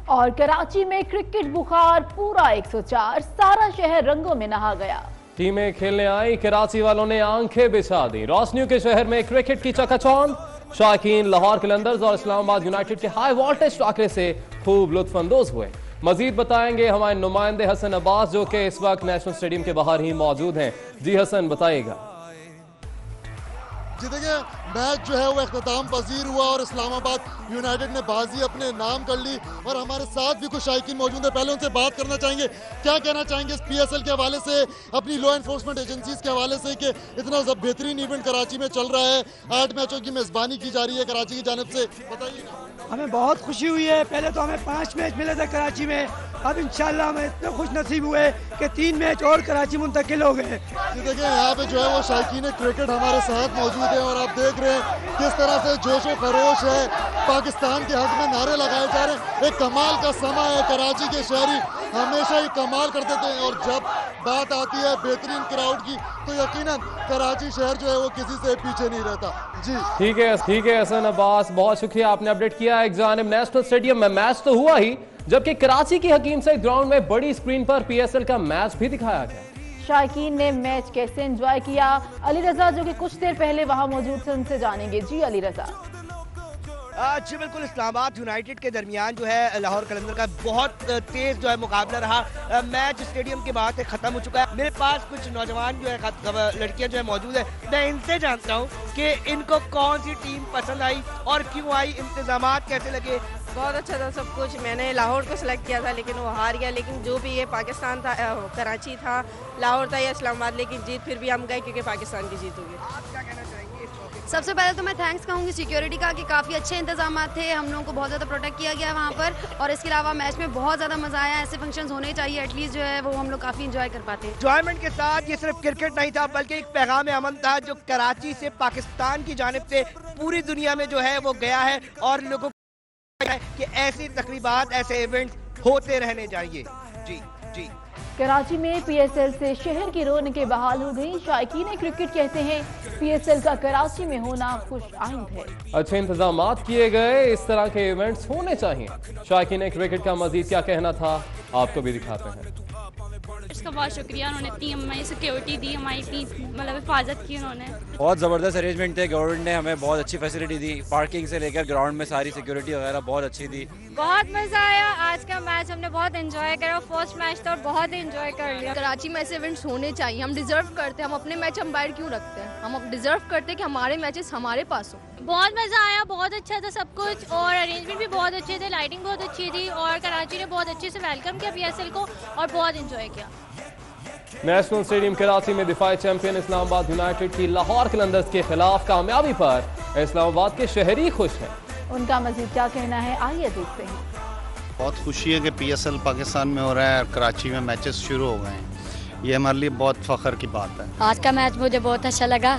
और कराची में क्रिकेट बुखार पूरा 104, सारा शहर रंगों में नहा गया। टीमें खेलने आई, कराची वालों ने आंखें बिछा दी। रोशनियों के शहर में क्रिकेट की चकाचौंध। शायकीन लाहौर कलंदर्स और इस्लामाबाद यूनाइटेड के हाई वोल्टेज टाकरे से खूब लुत्फानंदोज हुए। मजीद बताएंगे हमारे नुमाइंदे हसन अब्बास, जो कि इस वक्त नेशनल स्टेडियम के बाहर ही मौजूद हैं। जी हसन, बताइएगा। जी देखिए, मैच जो है वो इख्तिताम पजीर हुआ और इस्लामाबाद यूनाइटेड ने बाजी अपने नाम कर ली। और हमारे साथ भी कुछ शायकीन मौजूद है, पहले उनसे बात करना चाहेंगे। क्या कहना चाहेंगे इस PSL के हवाले से, अपनी लॉ एनफोर्समेंट एजेंसीज के हवाले से कि इतना बेहतरीन इवेंट कराची में चल रहा है, 8 मैचों की मेजबानी की जा रही है कराची की जानिब से, बताइए। हमें बहुत खुशी हुई है। पहले तो हमें 5 मैच मिले थे कराची में, अब इंशाल्लाह हमें इतने खुश नसीब हुए कि 3 मैच और कराची मुंतकिल हो गए। जी देखिए, यहाँ पे जो है वो शायकीन क्रिकेट हमारे साथ मौजूद है और आप देख रहे हैं किस तरह से जोश व खरोश है, पाकिस्तान के हक में नारे लगाए जा रहे हैं। एक कमाल का समा है, कराची के शहरी हमेशा ही कमाल करते थे और जब बात आती है बेहतरीन क्राउड की तो यकीनन कराची शहर जो है वो किसी से पीछे नहीं रहता। जी ठीक है हसन अब्बास, बहुत शुक्रिया, आपने अपडेट किया। एक जानिब नेशनल स्टेडियम में मैच तो हुआ ही, जबकि कराची की हकीम सईद ग्राउंड में बड़ी स्क्रीन पर PSL का मैच भी दिखाया गया। शायकीन ने मैच कैसे एंजॉय किया, अली रजा जो कि कुछ देर पहले वहां मौजूद थे उनसे जानेंगे। जी अली रजा। जी बिल्कुल, इस्लामाबाद यूनाइटेड के दरमियान जो है लाहौर कलंदर का बहुत तेज जो है मुकाबला रहा। मैच स्टेडियम के बाहर से खत्म हो चुका है। मेरे पास कुछ नौजवान जो है, लड़कियां जो है मौजूद है। मैं इनसे जानता हूँ कि इनको कौन सी टीम पसंद आई और क्यों आई, इंतजामात कैसे लगे। बहुत अच्छा था सब कुछ। मैंने लाहौर को सिलेक्ट किया था लेकिन वो हार गया। लेकिन जो भी ये पाकिस्तान था, कराची था, लाहौर था या इस्लामाबाद, लेकिन जीत फिर भी हम गए क्योंकि पाकिस्तान की जीत होगी। आप क्या कहना चाहेंगे? सबसे पहले तो मैं थैंक्स कहूँगी सिक्योरिटी का कि काफ़ी अच्छे इंतजाम थे, हम लोगों को बहुत ज़्यादा प्रोटेक्ट किया गया वहाँ पर। और इसके अलावा मैच में बहुत ज़्यादा मज़ा आया। ऐसे फंक्शंस होने चाहिए, एटलीस्ट जो है वो हम लोग काफ़ी इंजॉय कर पाते हैं। एंजॉयमेंट के साथ ये सिर्फ क्रिकेट नहीं था बल्कि एक पैगाम अमन था जो कराची से पाकिस्तान की जानिब से पूरी दुनिया में जो है वो गया है और लोगों कि ऐसी तकरीबात, ऐसे इवेंट्स होते रहने चाहिए। जी जी। कराची में PSL से शहर की रौनकें बहाल हो गई। शायकीन क्रिकेट कहते हैं PSL का कराची में होना खुश आइंद है। अच्छे इंतजामात किए गए, इस तरह के इवेंट्स होने चाहिए। शायकीन क्रिकेट का मजीद क्या कहना था, आपको भी दिखाते हैं। इसका बहुत शुक्रिया, उन्होंने इतनी हमारी सिक्योरिटी दी, हमारी इतनी मतलब हिफाजत की उन्होंने। बहुत ज़बरदस्त अरेंजमेंट थे, गवर्नमेंट ने हमें बहुत अच्छी फैसिलिटी दी, पार्किंग से लेकर ग्राउंड में सारी सिक्योरिटी वगैरह बहुत अच्छी दी। बहुत मजा आया आज का मैच, हमने बहुत एंजॉय करा। फर्स्ट मैच था और बहुत ही एंजॉय कर लिया। कराची में ऐसे इवेंट्स होने चाहिए, हम डिजर्व करते हैं। हम अपने मैच हम बाहर क्यों रखते हैं, हम डिजर्व करते हैं कि हमारे मैचेस हमारे पास हो। बहुत मजा आया, बहुत अच्छा था सब कुछ और अरेंजमेंट भी बहुत अच्छे थे, लाइटिंग बहुत अच्छी थी और कराची ने बहुत अच्छे से वेलकम किया PSL को और बहुत एंजॉय किया। नेशनल स्टेडियम कराची में दिफाई चैंपियन इस्लामाबाद यूनाइटेड की लाहौर कलंदर्स के खिलाफ कामयाबी पर इस्लामाबाद के शहरी खुश हैं। उनका मजीद क्या कहना है, आइए देखते हैं। बहुत खुशी है कि PSL पाकिस्तान में हो रहा है और कराची में मैचेस शुरू हो गए हैं। ये हमारे लिए बहुत फख्र की बात है। आज का मैच मुझे बहुत अच्छा लगा,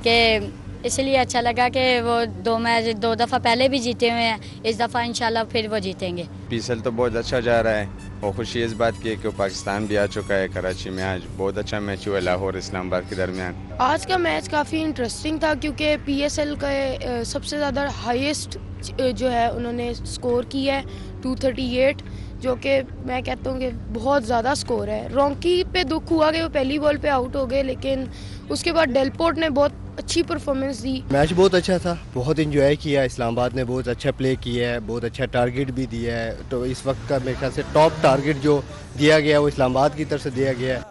कि इसलिए अच्छा लगा कि वो 2 मैच 2 दफ़ा पहले भी जीते हुए हैं, इस दफ़ा इंशाल्लाह फिर वो जीतेंगे। PSL तो बहुत अच्छा जा रहा है और खुशी इस बात की है कि पाकिस्तान भी आ चुका है कराची में। आज बहुत अच्छा मैच हुआ लाहौर इस्लामाबाद के दरमियान। आज का मैच काफ़ी इंटरेस्टिंग था क्योंकि PSL का सबसे ज़्यादा हाईएस्ट जो है उन्होंने स्कोर किया है 238, जो कि मैं कहता हूँ कि बहुत ज़्यादा स्कोर है। रोंकी पे दुख हुआ कि वो पहली बॉल पे आउट हो गए, लेकिन उसके बाद डेलपोर्ट ने बहुत अच्छी परफॉर्मेंस दी। मैच बहुत अच्छा था, बहुत एंजॉय किया। इस्लामाबाद ने बहुत अच्छा प्ले किया है, बहुत अच्छा टारगेट भी दिया है। तो इस वक्त का मेरे ख्याल से टॉप टारगेट जो दिया गया वो इस्लामाबाद की तरफ से दिया गया है।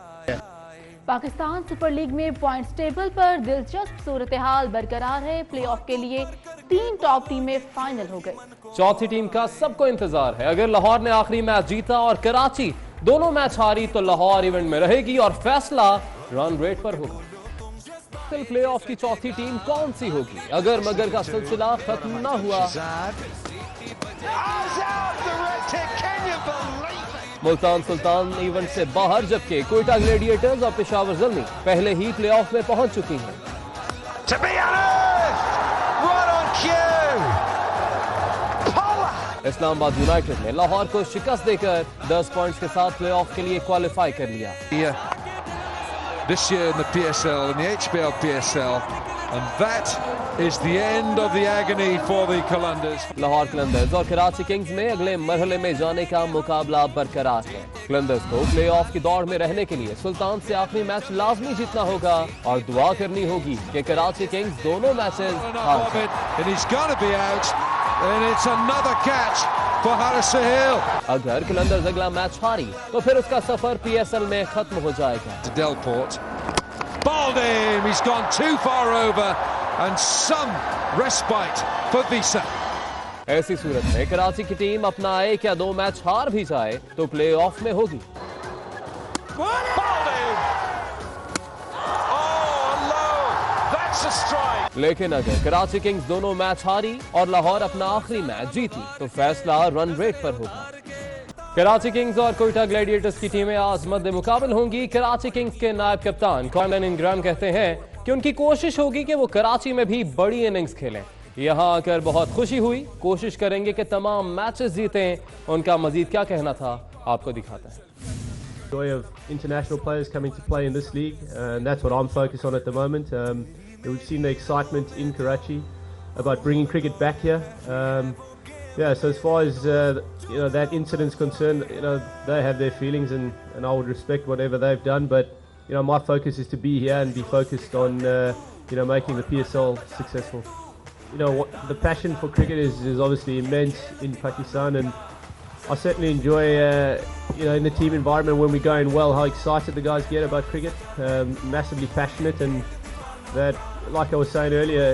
पाकिस्तान सुपर लीग में पॉइंट्स टेबल पर दिलचस्प सूरत हाल बरकरार है। प्लेऑफ के लिए 3 टॉप टीमें फाइनल हो गई। चौथी टीम का सबको इंतजार है। अगर लाहौर ने आखिरी मैच जीता और कराची दोनों मैच हारी तो लाहौर इवेंट में रहेगी और फैसला रन रेट पर होगा। प्लेऑफ की चौथी टीम कौन सी होगी? अगर मगर का सिलसिला खत्म न हुआ, मुल्तान सुल्तान इवेंट से बाहर, जबकि कोयटा ग्लेडिएटर्स और पेशावर ज़ल्मी पहले ही प्लेऑफ में पहुंच चुकी हैं। इस्लामाबाद यूनाइटेड ने लाहौर को शिकस्त देकर 10 पॉइंट्स के साथ प्लेऑफ के लिए क्वालिफाई कर लिया। This year in the PSL and the HBL PSL, And that is the end of the agony for the Qalandars. Lahore Qalandars और कराची किंग्स में अगले मरहले में जाने का मुकाबला बरकरार है। कलंदर्स को प्लेऑफ की दौड़ में रहने के लिए सुल्तान से आखिरी मैच लाजमी जीतना होगा और दुआ करनी होगी कि कराची किंग्स दोनों मैचेस हार जाएं। And he's got to be out. And it's another catch for Haris Sahil. अगर कलंदर्स अगला मैच हारी तो फिर उसका सफर PSL में खत्म हो जाएगा। Delport. Balled him. He's gone too far over. And some respite for Visa. ऐसी सूरत में कराची की टीम अपना एक या दो मैच हार भी जाए तो प्लेऑफ में होगी। लेकिन अगर कराची किंग्स दोनों मैच हारी और लाहौर अपना आखिरी मैच जीती तो फैसला रन रेट पर होगा। कराची किंग्स और कोयटा ग्लैडिएटर्स की टीमें आज मद्दे मुकाबल होंगी। कराची किंग्स के नायब कप्तान कॉलन इंग्राम कहते हैं कि उनकी कोशिश होगी कि वो कराची में भी बड़ी इनिंग्स खेलें। यहाँ आकर बहुत खुशी हुई, कोशिश करेंगे कि तमाम मैचेस जीतें। उनका मजीद क्या कहना था आपको दिखाते हैं। Joy of international players coming to play in this league, and that's what I'm focused on at the moment. We've seen the excitement in Karachi about bringing cricket back here. Yeah, so as far as that incident's concerned, they have their feelings, and I would respect whatever they've done. But my focus is to be here and be focused on making the PSL successful. The passion for cricket is obviously immense in Pakistan, and I certainly enjoy in the team environment when we're going well how excited the guys get about cricket. Massively passionate, and that, like I was saying earlier,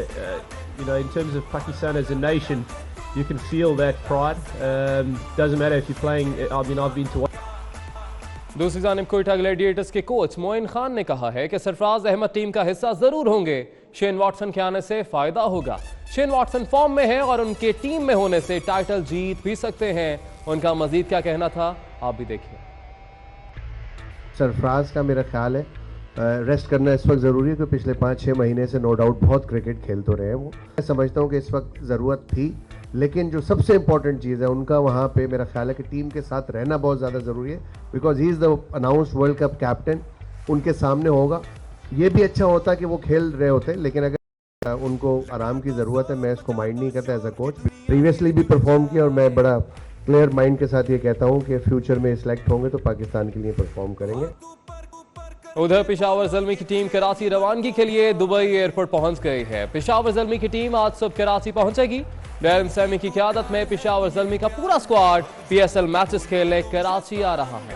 in terms of Pakistan as a nation, you can feel that pride. Doesn't matter if you're playing. I've been to. दूसरी जानिब Quetta Gladiators के coach Moin Khan ने कहा है कि Sarfaraz Ahmad team का हिस्सा जरूर होंगे। शेन वॉटसन के आने से फायदा होगा। शेन वॉटसन फॉर्म में है और उनके टीम में होने से टाइटल जीत भी सकते हैं। उनका मजीद क्या कहना था आप भी देखिए। सरफराज का मेरा ख्याल है रेस्ट करना इस वक्त ज़रूरी है, क्योंकि पिछले 5-6 महीने से नो डाउट बहुत क्रिकेट खेल तो रहे हैं वो। मैं समझता हूँ कि इस वक्त ज़रूरत थी, लेकिन जो सबसे इम्पोर्टेंट चीज़ है उनका वहाँ पे मेरा ख्याल है कि टीम के साथ रहना बहुत ज़्यादा ज़रूरी है, because he is the announced world cup captain. उनके सामने होगा, ये भी अच्छा होता कि वो खेल रहे होते, लेकिन अगर उनको आराम की ज़रूरत है, मैं इसको माइंड नहीं करता एज अ कोच। प्रीवियसली भी परफॉर्म किया और मैं बड़ा क्लियर माइंड के साथ ये कहता हूँ कि फ्यूचर में सिलेक्ट होंगे तो पाकिस्तान के लिए परफॉर्म करेंगे। उधर पेशावर ज़ल्मी की टीम कराची रवानगी के लिए दुबई एयरपोर्ट पहुंच गई है। पेशावर ज़ल्मी की टीम आज सुबह कराची पहुंचेगी। डैरन सैमी की क़यादत में पेशावर ज़ल्मी का पूरा स्क्वाड PSL मैचेस खेलने कराची आ रहा है।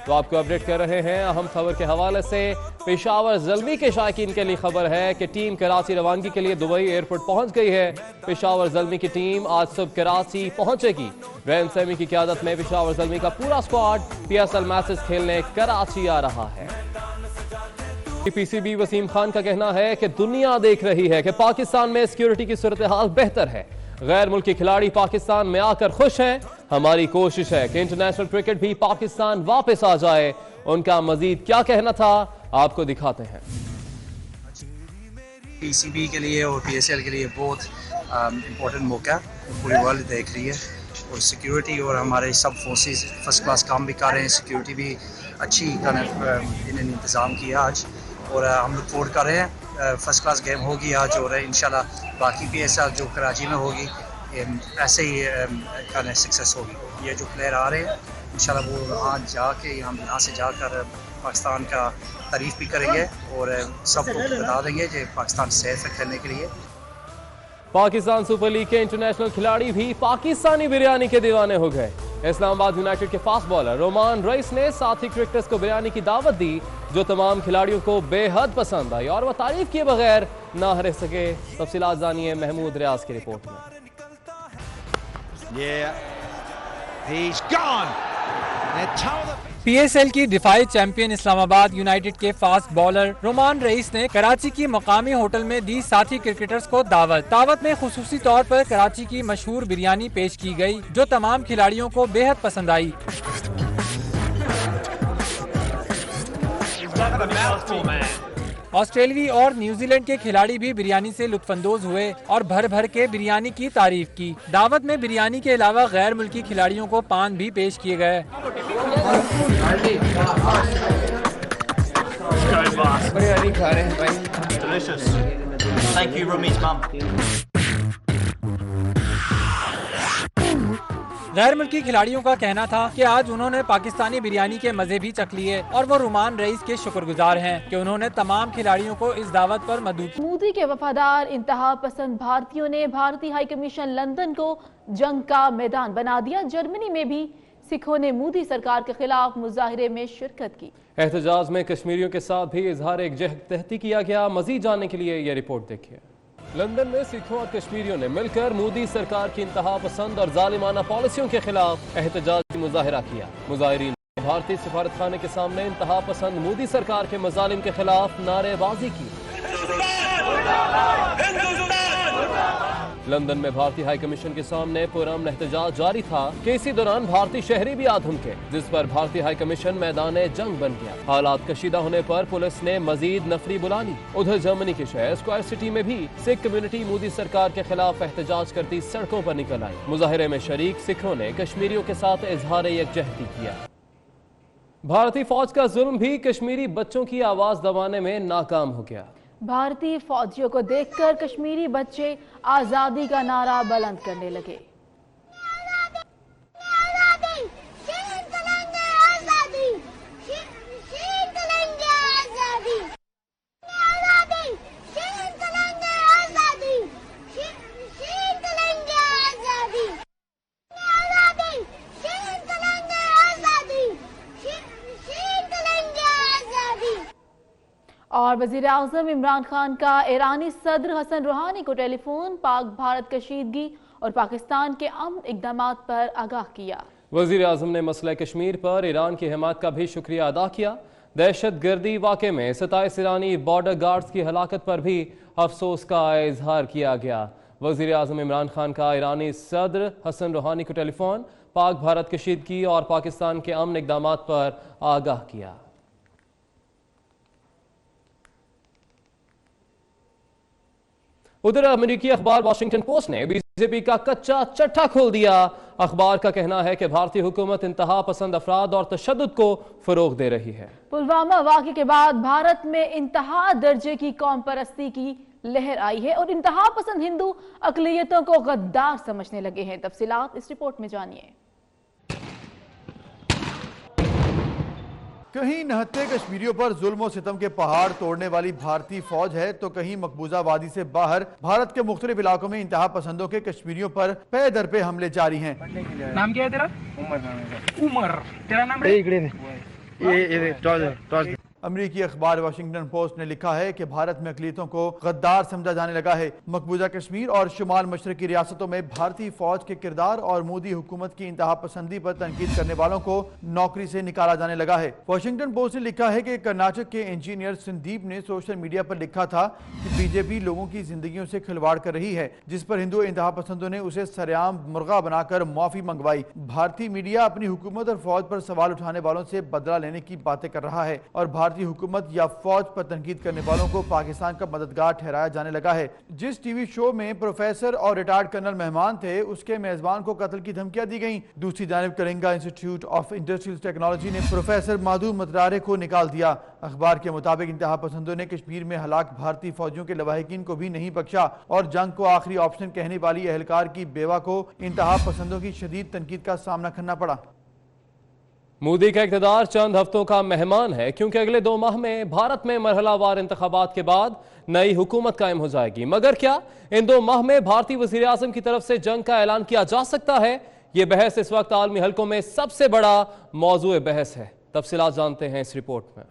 तो आपको अपडेट कर रहे हैं अहम खबर के हवाले से। पेशावर ज़ल्मी के शायकीन के लिए खबर है कि टीम कराची रवानगी के लिए दुबई एयरपोर्ट पहुंच गई है। पेशावर ज़ल्मी की टीम आज सुबह कराची पहुंचेगी। डैरन सैमी की क़यादत में पेशावर ज़ल्मी का पूरा स्क्वाड PSL मैचेस खेलने कराची आ रहा है। PCB वसीम खान का कहना है कि दुनिया देख रही है कि पाकिस्तान में सिक्योरिटी की सूरत हाल बेहतर है। गैर मुल्की खिलाड़ी पाकिस्तान में आकर खुश हैं। हमारी कोशिश है कि इंटरनेशनल क्रिकेट भी पाकिस्तान वापस आ जाए। उनका मजीद क्या कहना था आपको दिखाते हैं। PCB के लिए और PSL के लिए बहुत इम्पोर्टेंट मौका पूरी वर्ल्ड देख रही है, और सिक्योरिटी और हमारे सब फोर्सेस फर्स्ट क्लास काम भी कर रहे हैं। सिक्योरिटी भी अच्छी इन्होंने इंतज़ाम किया आज, और हम लोग फॉरवर्ड कर रहे हैं। फर्स्ट क्लास गेम होगी आज, और इंशाल्लाह बाकी PSL जो कराची में होगी ऐसे ही सक्सेस होगी। ये जो प्लेयर आ रहे हैं इंशाल्लाह वो आज जाके हम यहाँ से जाकर पाकिस्तान का तारीफ़ भी करेंगे और सबको बता देंगे कि पाकिस्तान सेफ है खेलने के लिए। पाकिस्तान सुपर लीग के इंटरनेशनल खिलाड़ी भी पाकिस्तानी बिरयानी के दीवाने हो गए। इस्लामाबाद यूनाइटेड के फास्ट बॉलर रोमान रईस ने साथी क्रिकेटर्स को बिरयानी की दावत दी, जो तमाम खिलाड़ियों को बेहद पसंद आई और वह तारीफ किए बगैर ना रह सके। तफसीलात जानिए महमूद रियाज की रिपोर्ट में। PSL की डिफाई चैंपियन इस्लामाबाद यूनाइटेड के फास्ट बॉलर रोमान रईस ने कराची की मकामी होटल में दी साथी क्रिकेटर्स को दावत में खुसूसी तौर पर कराची की मशहूर बिरयानी पेश की गई, जो तमाम खिलाड़ियों को बेहद पसंद आई। ऑस्ट्रेलिया और न्यूजीलैंड के खिलाड़ी भी बिरयानी से लुत्फानंदोज हुए और भर भर के बिरयानी की तारीफ की। दावत में बिरयानी के अलावा गैर मुल्की खिलाड़ियों को पान भी पेश किए गए। बिरयानी खा रहे हैं भाई, delicious. Thank you, Rumi's mum. गैर मुल्की खिलाड़ियों का कहना था कि आज उन्होंने पाकिस्तानी बिरयानी के मजे भी चख लिए और वो रुमान रईस के शुक्रगुजार हैं कि उन्होंने तमाम खिलाड़ियों को इस दावत पर मदद। मोदी के वफादार इंतहा पसंद भारतीयों ने भारतीय हाई कमीशन लंदन को जंग का मैदान बना दिया। जर्मनी में भी सिखों ने मोदी सरकार के खिलाफ मुजाहिरे में शिरकत की। एहतजाज में कश्मीरियों के साथ भी इजहार एकजहती किया गया। मजीद जानने के लिए ये रिपोर्ट देखिए। लंदन में सिखों और कश्मीरियों ने मिलकर मोदी सरकार की इंतहा पसंद और जालिमाना पॉलिसियों के खिलाफ एहतजाजी मुजाहिरा किया। मुजाहिरीन ने भारतीय सफारतखाने के सामने इंतहा पसंद मोदी सरकार के मजालिम के खिलाफ नारेबाजी की। लंदन में भारतीय हाई कमीशन के सामने पुरअमन एहतजाज जारी था कि इसी दौरान भारतीय शहरी भी आ धमके, जिस पर भारतीय हाई कमीशन मैदान जंग बन गया। हालात कशीदा होने पर पुलिस ने मजीद नफरी बुला ली। उधर जर्मनी के शहर स्क्वायर सिटी में भी सिख कम्युनिटी मोदी सरकार के खिलाफ एहतजाज करती सड़कों पर निकल आई। मुजाहिरे में शरीक सिखों ने कश्मीरियों के साथ इजहार यकजहती किया। भारतीय फौज का जुल्म भी कश्मीरी बच्चों की आवाज दबाने में नाकाम हो गया। भारतीय फौजियों को देखकर कश्मीरी बच्चे आजादी का नारा बुलंद करने लगे। और वजीर आज़म इमरान खान का ईरानी सदर हसन रूहानी को टेलीफोन, पाक भारत कशीदगी और पाकिस्तान के अमन इक़दामात पर आगाह किया। वजीर आज़म ने मसला कश्मीर पर ईरान की हिमायत का भी शुक्रिया अदा किया। दहशत गर्दी वाक़े में 27 ईरानी बॉर्डर गार्ड्स की हलाकत पर भी अफसोस का इजहार किया गया। वजीर आज़म इमरान खान का ईरानी सदर हसन रूहानी को टेलीफोन, पाक भारत कशीदगी और पाकिस्तान के अमन इक़दामात पर आगाह किया। उधर अमेरिकी अखबार वाशिंगटन पोस्ट ने बीजेपी का कच्चा चट्टा खोल दिया। अखबार का कहना है कि भारतीय हुकूमत इंतहा पसंद अफराद और तशद्दुद को फरोग दे रही है। पुलवामा वाक़े के बाद भारत में इंतहा दर्जे की कौम परस्ती की लहर आई है और इंतहा पसंद हिंदू अक़लियतों को गद्दार समझने लगे हैं। तफसीलात इस रिपोर्ट में जानिए। कहीं नहत्ते कश्मीरियों पर जुल्म और सितम के पहाड़ तोड़ने वाली भारतीय फौज है तो कहीं मकबूजा वादी से बाहर भारत के मुख्तलिफ इलाकों में इंतहा पसंदों के कश्मीरियों पर पे दर पे हमले जारी हैं। नाम क्या है तेरा? उमर। तेरा नाम? अमरीकी अखबार वाशिंगटन पोस्ट ने लिखा है कि भारत में अक़लियतों को गद्दार समझा जाने लगा है। मकबूजा कश्मीर और शुमाल मशरकी रियासतों में भारतीय फौज के किरदार और मोदी हुकूमत की इंतहा पसंदी पर तनकीद करने वालों को नौकरी से निकाला जाने लगा है। वाशिंगटन पोस्ट ने लिखा है कि कर्नाटक के इंजीनियर संदीप ने सोशल मीडिया पर लिखा था कि बीजेपी लोगों की जिंदगियों से खिलवाड़ कर रही है, जिस पर हिंदू इंतहा पसंदों ने उसे सरेआम मुर्गा बनाकर माफी मंगवाई। भारतीय मीडिया अपनी हुकूमत और फौज पर सवाल उठाने वालों से बदला लेने की बातें कर रहा है और भारतीय हुकूमत या फौज पर तनकीद करने वालों को पाकिस्तान का मददगार ठहराया जाने लगा है। जिस टीवी शो में प्रोफेसर और रिटायर्ड कर्नल मेहमान थे, उसके मेजबान को कत्ल की धमकियां दी गईं। दूसरी जानिब Kalinga institute of industrial technology ने प्रोफेसर माधु मतरारे को निकाल दिया। अखबार के मुताबिक इंतहा पसंदों ने कश्मीर में हलाक भारतीय फौजियों के लवाहिकीन को भी नहीं बख्शा और जंग को आखिरी ऑप्शन कहने वाली एहलकार की बेवा को इंतहा पसंदों की शदीद तनकीद का सामना करना पड़ा। मोदी का इक़्तिदार चंद हफ्तों का मेहमान है, क्योंकि अगले 2 माह में भारत में मरहलावार इंतखाबात के बाद नई हुकूमत कायम हो जाएगी। मगर क्या इन 2 माह में भारतीय वज़ीर आज़म की तरफ से जंग का ऐलान किया जा सकता है? ये बहस इस वक्त आलमी हलकों में सबसे बड़ा मौजूए बहस है। तफसीलात जानते हैं इस रिपोर्ट में।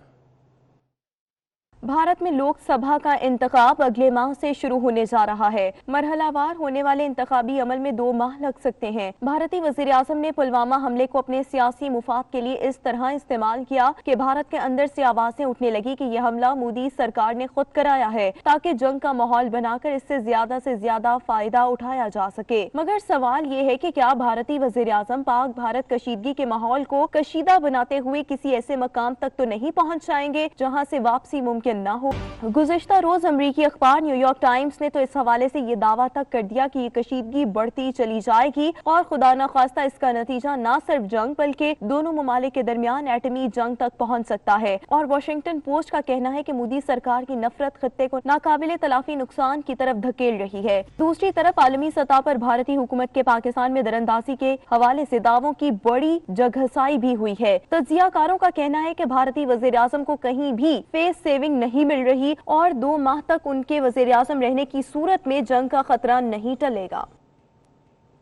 भारत में लोकसभा का इंतखाब अगले माह से शुरू होने जा रहा है। मरहलावार होने वाले इंतखाबी अमल में 2 माह लग सकते हैं। भारतीय वज़ीर आज़म ने पुलवामा हमले को अपने सियासी मुफाद के लिए इस तरह इस्तेमाल किया कि भारत के अंदर से आवाजें उठने लगी कि यह हमला मोदी सरकार ने खुद कराया है ताकि जंग का माहौल बनाकर इससे से ज्यादा फायदा उठाया जा सके। मगर सवाल ये है कि क्या भारतीय वज़ीर आज़म पाक भारत कशीदगी के माहौल को कशीदा बनाते हुए किसी ऐसे मकाम तक तो नहीं पहुँच जाएंगे जहाँ से वापसी मुमकिन मुमकिन न हो। गुज़िश्ता रोज अमरीकी अखबार न्यूयॉर्क टाइम्स ने तो इस हवाले से ये दावा तक कर दिया कि ये कशीदगी बढ़ती चली जाएगी और खुदा न खास्ता इसका नतीजा न सिर्फ जंग बल्कि दोनों ममालिक के दरमियान एटमी जंग तक पहुंच सकता है। और वॉशिंगटन पोस्ट का कहना है कि मोदी सरकार की नफरत खत्ते को नाकाबिले तलाफी नुकसान की तरफ धकेल रही है। दूसरी तरफ आलमी सतह पर भारतीय हुकूमत के पाकिस्तान में दरअंदाजी के हवाले से दावों की बड़ी जगहसाई भी हुई है। तज्जियाकारों का कहना है कि भारतीय वज़ीर आज़म को कहीं भी फेस सेविंग नहीं मिल रही और 2 माह तक उनके वज़ीर आज़म रहने की सूरत में जंग का खतरा नहीं टलेगा।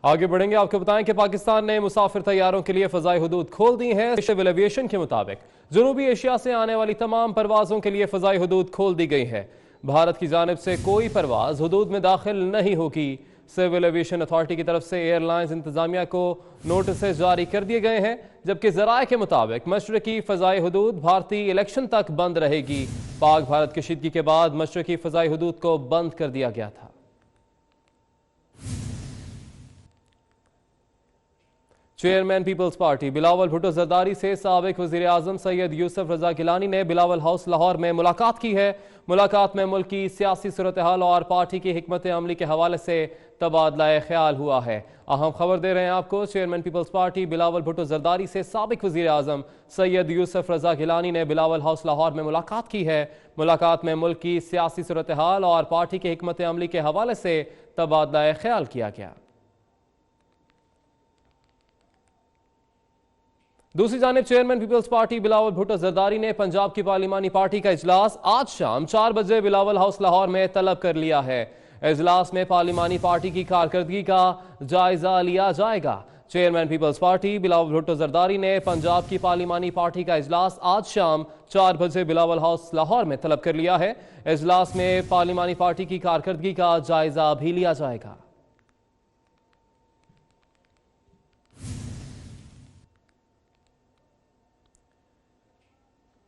आगे बढ़ेंगे, आपको बताएं कि पाकिस्तान ने मुसाफिर तैयारों के लिए फ़ज़ाई हुदूद खोल दी है। सिविल एविएशन के मुताबिक जनूबी एशिया से आने वाली तमाम परवाजों के लिए फ़ज़ाई हुदूद खोल दी गई है। भारत की जानिब से कोई परवाज हुदूद में दाखिल नहीं होगी। सिविल एविएशन अथॉरिटी की तरफ से एयरलाइंस इंतजामिया को नोटिस जारी कर दिए गए हैं, जबकि ज़राए के मुताबिक मशरकी फ़ज़ाई हुदूद भारतीय इलेक्शन तक बंद रहेगी। पाक भारत कशीदगी के बाद मशरकी फ़ज़ाई हुदूद को बंद कर दिया गया था। Chairman people's party Bilawal Bhutto Zardari से साबिक वज़ीर आज़म सैयद यूसुफ रजा गिलानी ने बिलावल हाउस लाहौर में मुलाकात की है। मुलाकात में मुल्क की सियासी सूरत हाल और पार्टी की हिकमत अमली के हवाले से तबादला ख्याल हुआ है। अहम खबर दे रहे हैं आपको, chairman people's party Bilawal Bhutto Zardari से साबिक वज़ीर आज़म सैयद यूसुफ रजा गिलानी ने बिलावल हाउस लाहौर में मुलाकात की है। मुलाकात में मुल्क की सियासी सूरत हाल और पार्टी की हिकमत अमली के हवाले से तबादला ख्याल किया गया। दूसरी जानिब chairman people's party Bilawal Bhutto Zardari ने पंजाब की पार्लिमानी पार्टी का इजलास आज शाम 4 बजे बिलावल हाउस लाहौर में तलब कर लिया है। इजलास में पार्लिमानी पार्टी की कारकर्दगी का जायजा लिया जाएगा। Chairman people's party Bilawal Bhutto Zardari ने पंजाब की पार्लिमानी पार्टी का इजलास आज शाम 4 बजे बिलावल हाउस लाहौर में तलब कर लिया है। इजलास में पार्लिमानी पार्टी की कारकर्दगी का जायजा भी लिया जाएगा।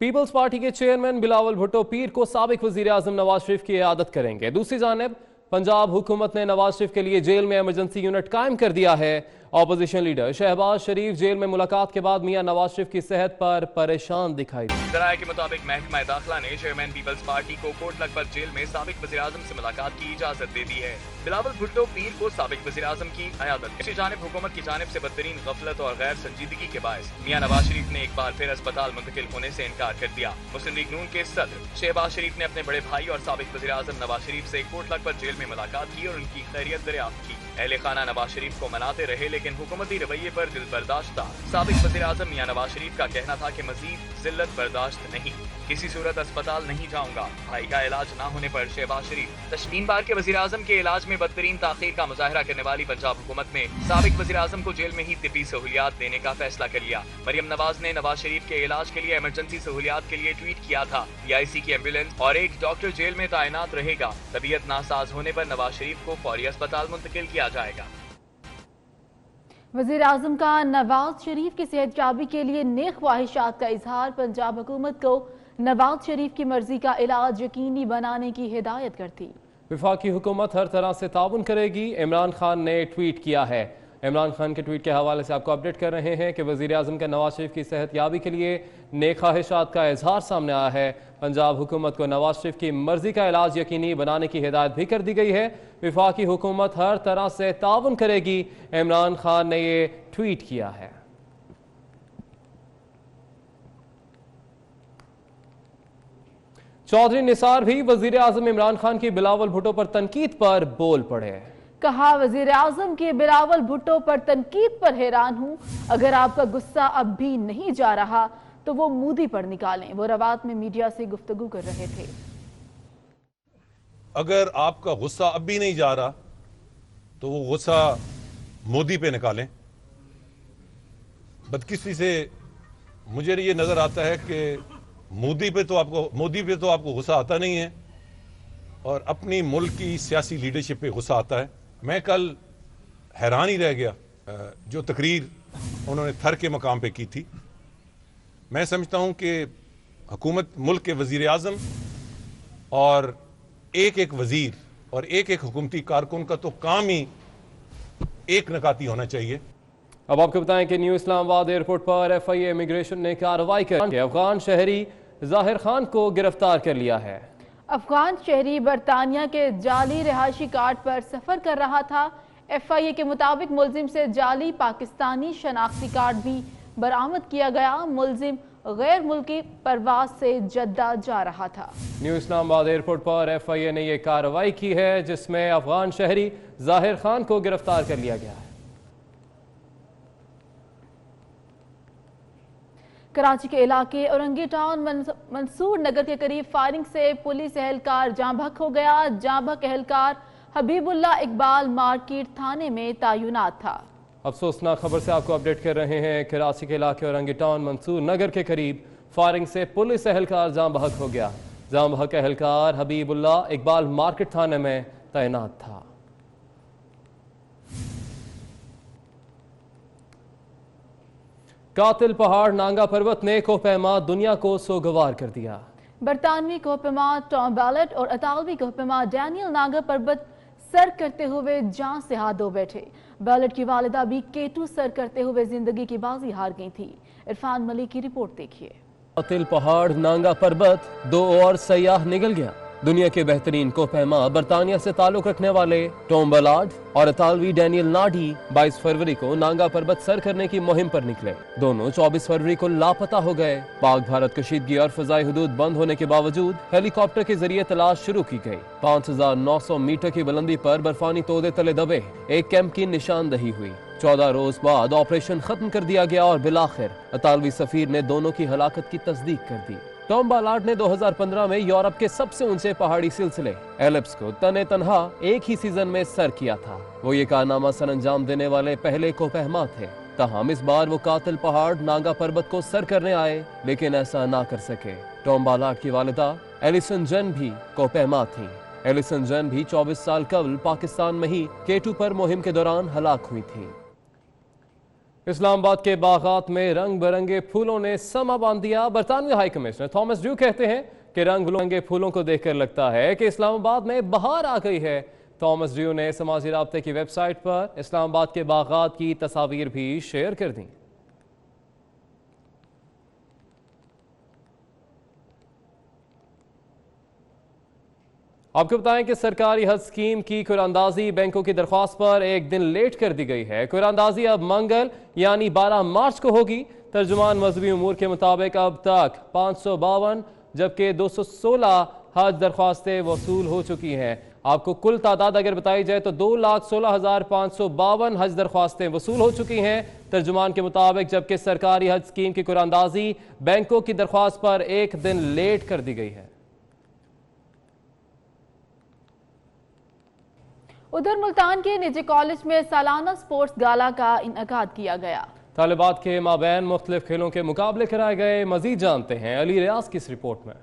पीपल्स पार्टी के चेयरमैन बिलावल भुट्टो पीर को साबिक वज़ीर आज़म नवाज शरीफ की इयादत करेंगे। दूसरी जानिब पंजाब हुकूमत ने नवाज शरीफ के लिए जेल में इमरजेंसी यूनिट कायम कर दिया है। ऑपोजिशन लीडर शहबाज शरीफ जेल में मुलाकात के बाद मियां नवाज शरीफ की सेहत पर परेशान दिखाई दी। ज़राए के मुताबिक महकमा दाखिला ने चेयरमैन पीपल्स पार्टी को कोट लखपत जेल में साबिक वज़ीर आज़म से मुलाकात की इजाजत दे दी है। बिलावल भुट्टो पीर को साबिक वज़ीर आज़म की इयादत। इसी जानिब हुकूमत की जानिब से बदतरीन गफलत और गैर संजीदगी के बायस मियां नवाज शरीफ ने एक बार फिर अस्पताल मुंतकिल होने से इनकार कर दिया। मुस्लिम लीग नून के सदर शहबाज शरीफ ने अपने बड़े भाई और साबिक वज़ीर आज़म नवाज शरीफ से कोट लखपत जेल में मुलाकात की और उनकी खैरियत दरियाफ्त की। अहले खाना नवाज शरीफ को मनाते रहे, लेकिन हुकूमती रवैये पर दिल बर्दाश्त था। साबिक वज़ीर आज़म मियां नवाज शरीफ का कहना था कि मजीद जिल्लत बर्दाश्त नहीं, किसी सूरत अस्पताल नहीं जाऊंगा। भाई का इलाज न होने पर शहबाज शरीफ 3 बार के वज़ीर आज़म के इलाज में बदतरीन ताखीर का मुजाहरा करने वाली पंजाब हुकूमत ने साबिक वज़ीर आज़म को जेल में ही तिब्बी सहूलियात देने का फैसला कर लिया। मरियम नवाज ने नवाज शरीफ के इलाज के लिए इमरजेंसी सहूलियात के लिए ट्वीट किया था। PIC की एम्बुलेंस और एक डॉक्टर जेल में तैनात रहेगा। तबीयत नासाज होने पर नवाज शरीफ को फौरी अस्पताल मुंतकिल किया जाएगा। वज़ीर आज़म का नवाज शरीफ की सेहत याबी के लिए नेक ख्वाहिशात का इजहार। पंजाब हुकूमत को नवाज शरीफ की मर्जी का इलाज यकीनी बनाने की हिदायत करती। वफाकी हुकूमत हर तरह से ताउन करेगी, इमरान खान ने ट्वीट किया है। इमरान खान के ट्वीट के हवाले से आपको अपडेट कर रहे हैं कि वज़ीर आज़म के नवाज शरीफ की सेहत याबी के लिए नेक ख्वाहिशात का इजहार सामने आया है। पंजाब हुकूमत को नवाज शरीफ की मर्जी का इलाज यकीनी बनाने की हिदायत भी कर दी गई है। वफाकी हुकूमत हर तरह से ताउन करेगी, इमरान खान ने ये ट्वीट किया है। चौधरी निसार भी वज़ीर आज़म इमरान खान की बिलावल भुट्टो पर तनकीद पर बोल पड़े। कहा, वज़ीर आज़म के बिलावल भुट्टो पर तनकीद पर हैरान हूँ। अगर आपका गुस्सा अब भी नहीं जा रहा तो वो मोदी पर निकालें। वो रवात में मीडिया से गुफ्तगू कर रहे थे। अगर आपका गुस्सा अब भी नहीं जा रहा तो वो गुस्सा मोदी पे निकालें। बदकिस्मती से मुझे ये नजर आता है कि मोदी पे तो आपको गुस्सा आता नहीं है और अपनी मुल्क की सियासी लीडरशिप पे गुस्सा आता है। मैं कल हैरान ही रह गया जो तकरीर उन्होंने थर के मकाम पे की थी। मैं समझता हूं कि हुकूमत मुल्क के वजीर आज़म और एक एक वजीर और एक एक हुकूमती कारकुन का तो काम ही एक नकाती होना चाहिए। अब आपको बताएं कि न्यू इस्लामाबाद एयरपोर्ट पर FIA इमिग्रेशन ने कार्रवाई कर अफगान शहरी जाहिर खान को गिरफ्तार कर लिया है। अफगान शहरी बरतानिया के जाली रिहायशी कार्ड पर सफर कर रहा था। FIA के मुताबिक मुलजिम से जाली पाकिस्तानी शनाख्ती कार्ड भी बरामद किया गया। मुलजिम गैर मुल्की परवाज से जद्दा जा रहा था। न्यू इस्लामाबाद एयरपोर्ट पर FIA ने यह कार्रवाई की है, जिसमें अफगान शहरी जाहिर खान को गिरफ्तार कर लिया गया है। कराची के इलाके औरंगी टाउन मंसूर नगर के करीब फायरिंग से पुलिस एहलकार जाँ बहक हो गया। जाँ बहक एहलकार हबीबुल्ला इकबाल मार्केट थाने में तैनात था। अफसोसनाक खबर से आपको अपडेट कर रहे हैं। कराची के इलाके औरंगी टाउन मंसूर नगर के करीब फायरिंग से पुलिस एहलकार जाँ बहक हो गया। जाँ बहक एहलकार हबीबुल्ला इकबाल मार्केट थाने में तैनात था। कातिल पहाड़ नांगा पर्वत ने कोहपेमा दुनिया को सोगवार कर दिया। बरतानवी कोहपेमा टॉम बैलेट और इतालवी कोहपेमा डैनियल नांगा पर्वत सर करते हुए जान से हाथ धो बैठे। बैलेट की वालिदा भी K2 सर करते हुए जिंदगी की बाजी हार गई थी। इरफान मलिक की रिपोर्ट देखिए। कातिल पहाड़ नांगा पर्वत, दो और सयाह निगल गया। दुनिया के बेहतरीन कोहपेमा बरतानिया से ताल्लुक रखने वाले टॉम बैलेट और इतालवी डैनियल नाडी 22 फरवरी को नांगा पर्वत सर करने की मुहिम पर निकले। दोनों 24 फरवरी को लापता हो गए। पाक भारत कशीदगी और फजाई हुदूद बंद होने के बावजूद हेलीकॉप्टर के जरिए तलाश शुरू की गई। 5900 मीटर की बुलंदी पर बर्फानी तोदे तले दबे एक कैंप की निशानदही हुई। 14 रोज बाद ऑपरेशन खत्म कर दिया गया और बिलाखिर इतालवी सफीर ने दोनों की हलाकत की तस्दीक कर दी। टॉम बैलेट ने 2015 में यूरोप के सबसे ऊंचे पहाड़ी सिलसिले एल्प्स को तने तनहा एक ही सीजन में सर किया था। वो ये कारनामा सर अंजाम देने वाले पहले कोहपेमा थे। ताहम इस बार वो कातिल पहाड़ नांगा पर्वत को सर करने आए, लेकिन ऐसा ना कर सके। टॉम बैलेट की वालिदा एलिसन जन भी कोहपेमा थी। एलिसन जन भी 24 साल कबल पाकिस्तान में ही K2 पर मुहिम के दौरान हलाक हुई थी। इस्लामाबाद के बागात में रंग बिरंगे फूलों ने समा बांध दिया। बरतानवी हाई कमिश्नर थॉमस ड्रू कहते हैं कि रंग बिरंगे फूलों को देखकर लगता है कि इस्लामाबाद में बहार आ गई है। थॉमस ड्रू ने समाजी राब्ते की वेबसाइट पर इस्लामाबाद के बागात की तस्वीर भी शेयर कर दी। आपको बताएं कि सरकारी हज स्कीम की कुरानंदाजी बैंकों की दरख्वास्त पर एक दिन लेट कर दी गई है। कुरानंदाजी अब मंगल यानी 12 मार्च को होगी। तर्जुमान मजहबी उमूर के मुताबिक अब तक 552 जबकि 216 हज दरख्वास्तें वसूल हो चुकी हैं। आपको कुल तादाद अगर बताई जाए तो 2,16,552 हज दरख्वास्तें वसूल हो चुकी हैं तर्जुमान के मुताबिक, जबकि सरकारी हज स्कीम की कुरानंदाजी बैंकों की दरख्वास्त पर एक दिन लेट कर दी गई है। उधर मुल्तान के निजी कॉलेज में सालाना स्पोर्ट्स गाला का इनेकाद किया गया। तालिबात के माबैन मुख्तलिफ खेलों के मुकाबले कराए गए। मजीद जानते हैं अली रियाज की इस रिपोर्ट में।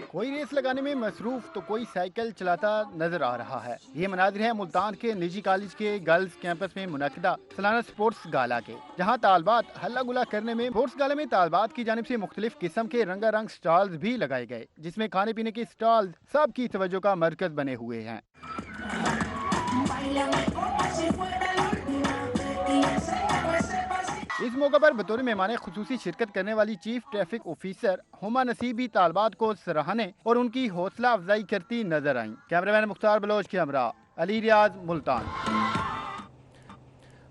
कोई रेस लगाने में मसरूफ तो कोई साइकिल चलाता नजर आ रहा है। ये मनाजिर है मुल्तान के निजी कॉलेज के गर्ल्स कैंपस में मुनक्किदा सालाना स्पोर्ट्स गाला के, जहां तालबात हल्ला गुला करने में स्पोर्ट्स गाला में तालबात की जानिब से मुख्तलिफ किस्म के रंगारंग स्टॉल्स भी लगाए गए, जिसमें खाने पीने के स्टॉल्स सबकी तवज्जो का मरकज बने हुए हैं। इस मौके पर बतौर मेहमान खुसूसी शिरकत करने वाली चीफ ट्रैफिक ऑफिसर हुमा नसीब भी तालबात को सराहने और उनकी हौसला अफजाई करती नजर आई। कैमरामैन मुख्तार बलोच के हमरा अली रियाज मुल्तान।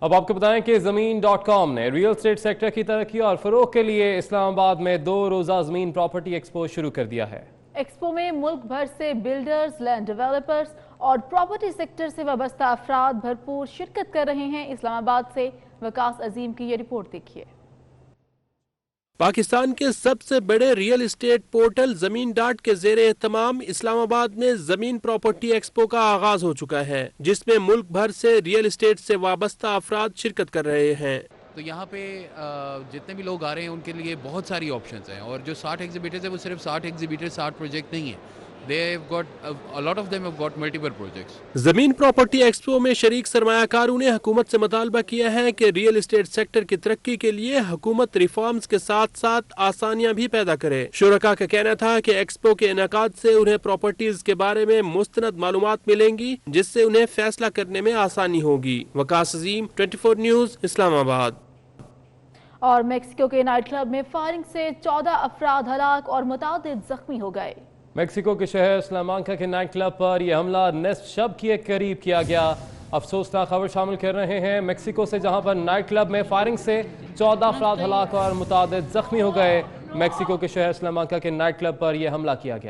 अब आपको बताएं कि ज़मीन.com ने रियल एस्टेट सेक्टर की तरक्की और फरोग के लिए इस्लामाबाद में 2 रोज़ा ज़मीन प्रॉपर्टी एक्सपो शुरू कर दिया है। एक्सपो में मुल्क भर से बिल्डर्स, लैंड डेवलपर्स और प्रॉपर्टी सेक्टर से वाबस्ता अफराद भरपूर शिरकत कर रहे हैं। इस्लामाबाद से वकास अजीम की ये रिपोर्ट देखिए। पाकिस्तान के सबसे बड़े रियल एस्टेट पोर्टल ज़मीन.com के ज़ेरे एहतमाम इस्लामाबाद में ज़मीन प्रॉपर्टी एक्सपो का आगाज हो चुका है, जिसमें मुल्क भर से रियल एस्टेट से वाबस्ता अफराद शिरकत कर रहे हैं। तो यहाँ पे जितने भी लोग आ रहे हैं उनके लिए बहुत सारी ऑप्शंस हैं, और जो 60 एग्जीबिटर्स हैं वो सिर्फ 60 एग्जीबिटर 60 प्रोजेक्ट नहीं है। ज़मीन प्रॉपर्टी एक्सपो में शरीक सरमायाकारों ने हुकूमत से मुतालबा किया है कि रियल एस्टेट सेक्टर की तरक्की के लिए हुकूमत रिफॉर्म्स के साथ साथ आसानियां भी पैदा करे। शुरका का कहना था कि एक्सपो के इनेकाद से उन्हें प्रॉपर्टीज के बारे में मुस्तनद मालूमात मिलेंगी, जिससे उन्हें फैसला करने में आसानी होगी। वकास अजीम, 24 न्यूज़, इस्लामाबाद। और मेक्सिको के नाइट क्लब में फायरिंग से 14 अफराद हलाक और मुतादिद जख्मी हो गए। मेक्सिको के शहर सलामांका के नाइट क्लब पर यह हमला निस्फ शब के करीब किया गया। अफसोसनाक खबर शामिल कर रहे हैं मेक्सिको से, जहां पर नाइट क्लब में फायरिंग से 14 अफराद हलाक और मुतादिद जख्मी हो गए। मेक्सिको के शहर सलामांका के नाइट क्लब पर यह हमला किया गया।